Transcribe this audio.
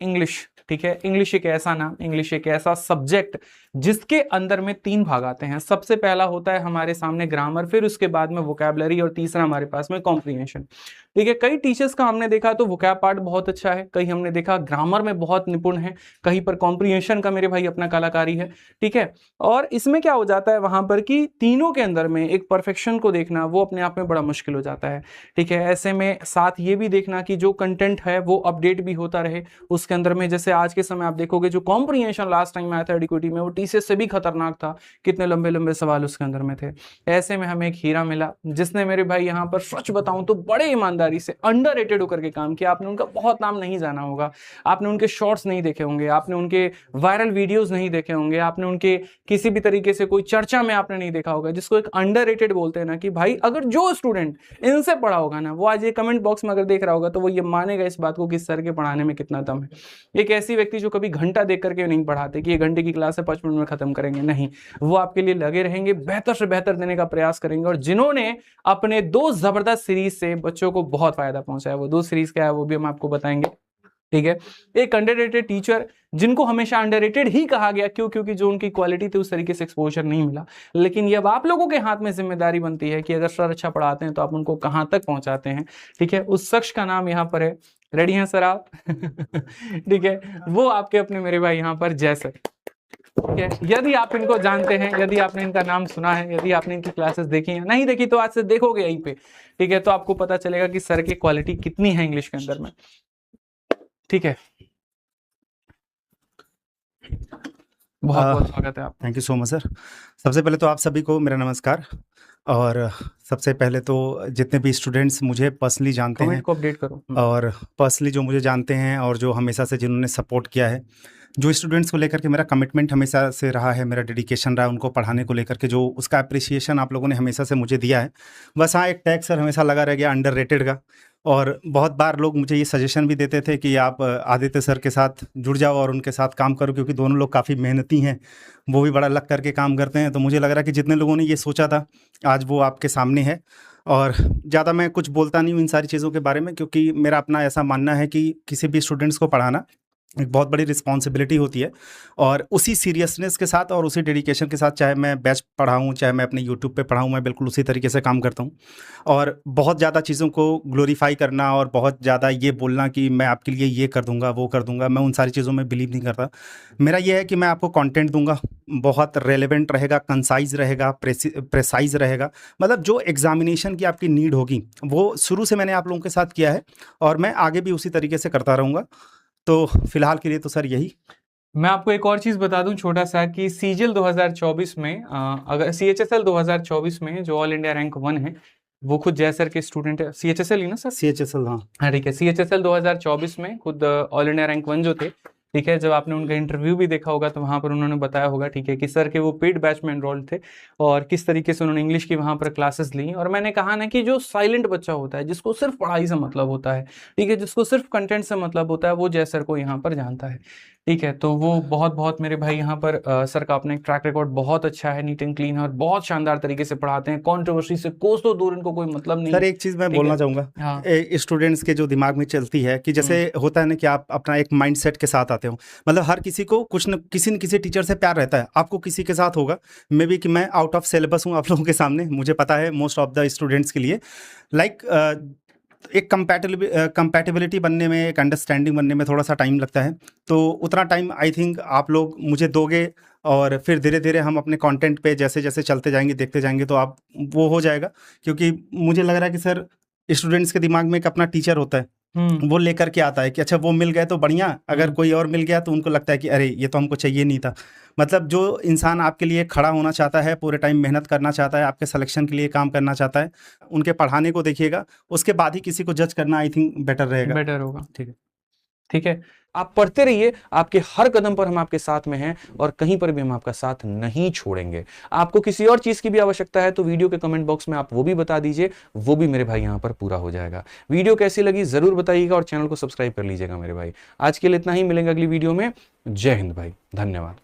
English, ठीक है। English एक ऐसा नाम, इंग्लिश एक ऐसा सब्जेक्ट जिसके अंदर में 3 भाग आते हैं। सबसे पहला होता है हमारे सामने ग्रामर, फिर उसके बाद में वोकैबुलरी, और तीसरा हमारे पास में कॉम्प्रिहेंशन, ठीक है। कई टीचर्स का हमने देखा तो वोकैब पार्ट बहुत अच्छा है, कहीं हमने देखा ग्रामर में बहुत निपुण है, कहीं पर कॉम्प्रिहेंशन का मेरे भाई अपना कलाकारी है, ठीक है। और इसमें क्या हो जाता है वहां पर कि तीनों के अंदर में एक परफेक्शन को देखना वो अपने आप में बड़ा मुश्किल हो जाता है, ठीक है। ऐसे में साथ ये भी देखना कि जो कंटेंट है वो अपडेट भी होता रहे उसके अंदर में। जैसे आज के समय आप देखोगे जो कॉम्प्रिहेंशन लास्ट टाइम आया था एडिक्विटी में, वो टीसीएस से भी खतरनाक था, कितने लंबे लंबे सवाल उसके अंदर में थे। ऐसे में हमें एक हीरा मिला जिसने मेरे भाई यहाँ पर सच बताऊं तो बड़े ईमानदारी से अंडररेटेड होकर के काम किया। आपने उनका बहुत नाम नहीं जाना होगा, आपने उनके शॉर्ट्स नहीं देखे होंगे, आपने उनके वायरल वीडियोस नहीं देखे होंगे, आपने उनके किसी भी तरीके से कोई चर्चा में आपने नहीं देखा होगा, जिसको एक अंडररेटेड बोलते हैं ना कि भाई अगर जो स्टूडेंट इनसे पढ़ा होगा ना, वो आज ये कमेंट बॉक्स में अगर देख रहा होगा तो वो ये मानेगा इस बात को कि सर के पढ़ाने में कितना दम है। एक ऐसी व्यक्ति जो कभी घंटा देख करके नहीं पढ़ाते कि ये घंटे की क्लास है 5 मिनट में खत्म करेंगे, नहीं, वो आपके लिए लगे रहेंगे, बेहतर से बेहतर देने का प्रयास करेंगे। और जिन्होंने अपने 2 जबरदस्त सीरीज से बच्चों को बहुत फायदा पहुंचाया, वो 2 सीरीज क्या है वो भी हम आपको बताएंगे, ठीक है। एक अंडररेटेड टीचर जिनको हमेशा अंडररेटेड ही कहा गया, क्यों? क्योंकि जो उनकी क्वालिटी थी उस तरीके से एक्सपोजर नहीं मिला। लेकिन ये अब आप लोगों के हाथ में जिम्मेदारी बनती है कि अगर सर अच्छा पढ़ाते हैं तो आप उनको कहां तक पहुंचाते हैं, ठीक है। उस शख्स का नाम यहाँ पर है, रेडी हैं सर आप? ठीक है, वो आपके अपने मेरे भाई यहाँ पर जय सर, ठीक है। यदि आप इनको जानते हैं, यदि आपने इनका नाम सुना है, यदि आपने इनकी क्लासेस देखी या नहीं देखी तो आज से देखोगे यहीं पे, ठीक है, तो आपको पता चलेगा कि सर की क्वालिटी कितनी है इंग्लिश के अंदर में, ठीक है। बहुत बहुत स्वागत है आप। Thank you so much sir. सबसे पहले तो आप सभी को मेरा नमस्कार। और सबसे पहले तो जितने भी स्टूडेंट्स मुझे पर्सनली जानते हैं को अपडेट करो, और पर्सनली जो मुझे जानते हैं और जो हमेशा से जिन्होंने सपोर्ट किया है, जो स्टूडेंट्स को लेकर के मेरा कमिटमेंट हमेशा से रहा है, मेरा डेडिकेशन रहा है उनको पढ़ाने को लेकर के, जो उसका अप्रिसिएशन आप लोगों ने हमेशा से मुझे दिया है। बस हाँ, एक टैग सर हमेशा लगा रह गया अंडररेटेड का। और बहुत बार लोग मुझे ये सजेशन भी देते थे कि आप आदित्य सर के साथ जुड़ जाओ और उनके साथ काम करो, क्योंकि दोनों लोग काफ़ी मेहनती हैं, वो भी बड़ा लग करके काम करते हैं। तो मुझे लग रहा है कि जितने लोगों ने ये सोचा था आज वो आपके सामने है। और ज़्यादा मैं कुछ बोलता नहीं हूँ इन सारी चीज़ों के बारे में, क्योंकि मेरा अपना ऐसा मानना है कि किसी भी स्टूडेंट्स को पढ़ाना एक बहुत बड़ी रिस्पॉन्सिबिलिटी होती है। और उसी सीरियसनेस के साथ और उसी डेडिकेशन के साथ, चाहे मैं बैच पढ़ाऊँ, चाहे मैं अपने यूट्यूब पे पढ़ाऊँ, मैं बिल्कुल उसी तरीके से काम करता हूँ। और बहुत ज़्यादा चीज़ों को ग्लोरीफाई करना और बहुत ज़्यादा ये बोलना कि मैं आपके लिए ये कर दूँगा, वो कर दूँगा, मैं उन सारी चीज़ों में बिलीव नहीं करता। मेरा ये है कि मैं आपको कंटेंट दूँगा, बहुत रेलेवेंट रहेगा, कंसाइज़ रहेगा, प्रेसाइज़ रहेगा। मतलब जो एग्ज़ामिनेशन की आपकी नीड होगी वो शुरू से मैंने आप लोगों के साथ किया है और मैं आगे भी उसी तरीके से करता रहूँगा। तो फिलहाल के लिए तो सर यही। मैं आपको एक और चीज बता दूं छोटा सा कि सीजीएल 2024 में अगर सीएचएसएल 2024 में जो ऑल इंडिया रैंक 1 है वो खुद जय सर के स्टूडेंट है। सीएचएसएल ही ना सर? सीएचएसएल, हाँ ठीक है। सीएचएसएल 2024 में खुद ऑल इंडिया रैंक 1 जो थे, ठीक है, जब आपने उनका इंटरव्यू भी देखा होगा तो वहां पर उन्होंने बताया होगा, ठीक है, कि सर के वो पेड बैच में एनरोल्ड थे और किस तरीके से उन्होंने इंग्लिश की वहां पर क्लासेस ली। और मैंने कहा ना कि जो साइलेंट बच्चा होता है, जिसको सिर्फ पढ़ाई से मतलब होता है, ठीक है, जिसको सिर्फ कंटेंट से मतलब होता है, वो जय सर को यहाँ पर जानता है, ठीक है। तो वो बहुत बहुत मेरे भाई यहाँ पर सर का अपने ट्रैक रिकॉर्ड बहुत अच्छा है, नीट एंड क्लीन है और बहुत शानदार तरीके से पढ़ाते हैं। कंट्रोवर्सी से कोसों दूर इनको कोई मतलब नहीं। सर एक चीज मैं बोलना चाहूंगा, हाँ। स्टूडेंट्स के जो दिमाग में चलती है कि जैसे होता है ना कि आप अपना एक माइंडसेट के साथ आते हो, मतलब हर किसी को कुछ न किसी टीचर से प्यार रहता है, आपको किसी के साथ होगा। मे बी कि मैं आउट ऑफ सिलेबस हूँ आप लोगों के सामने, मुझे पता है मोस्ट ऑफ द स्टूडेंट्स के लिए एक कंपैटिबिलिटी बनने में, एक अंडरस्टैंडिंग बनने में थोड़ा सा टाइम लगता है। तो उतना टाइम आई थिंक आप लोग मुझे दोगे और फिर धीरे धीरे हम अपने कंटेंट पे जैसे जैसे चलते जाएंगे, देखते जाएंगे, तो आप वो हो जाएगा। क्योंकि मुझे लग रहा है कि सर स्टूडेंट्स के दिमाग में एक अपना टीचर होता है, वो लेकर के आता है कि अच्छा वो मिल गए तो बढ़िया, अगर कोई और मिल गया तो उनको लगता है कि अरे ये तो हमको चाहिए नहीं था। मतलब जो इंसान आपके लिए खड़ा होना चाहता है, पूरे टाइम मेहनत करना चाहता है, आपके सिलेक्शन के लिए काम करना चाहता है, उनके पढ़ाने को देखिएगा, उसके बाद ही किसी को जज करना आई थिंक बेटर रहेगा, बेटर होगा। ठीक है, ठीक है। आप पढ़ते रहिए, आपके हर कदम पर हम आपके साथ में हैं और कहीं पर भी हम आपका साथ नहीं छोड़ेंगे। आपको किसी और चीज की भी आवश्यकता है तो वीडियो के कमेंट बॉक्स में आप वो भी बता दीजिए, वो भी मेरे भाई यहां पर पूरा हो जाएगा। वीडियो कैसी लगी जरूर बताइएगा और चैनल को सब्सक्राइब कर लीजिएगा मेरे भाई। आज के लिए इतना ही, मिलेंगे अगली वीडियो में। जय हिंद भाई, धन्यवाद।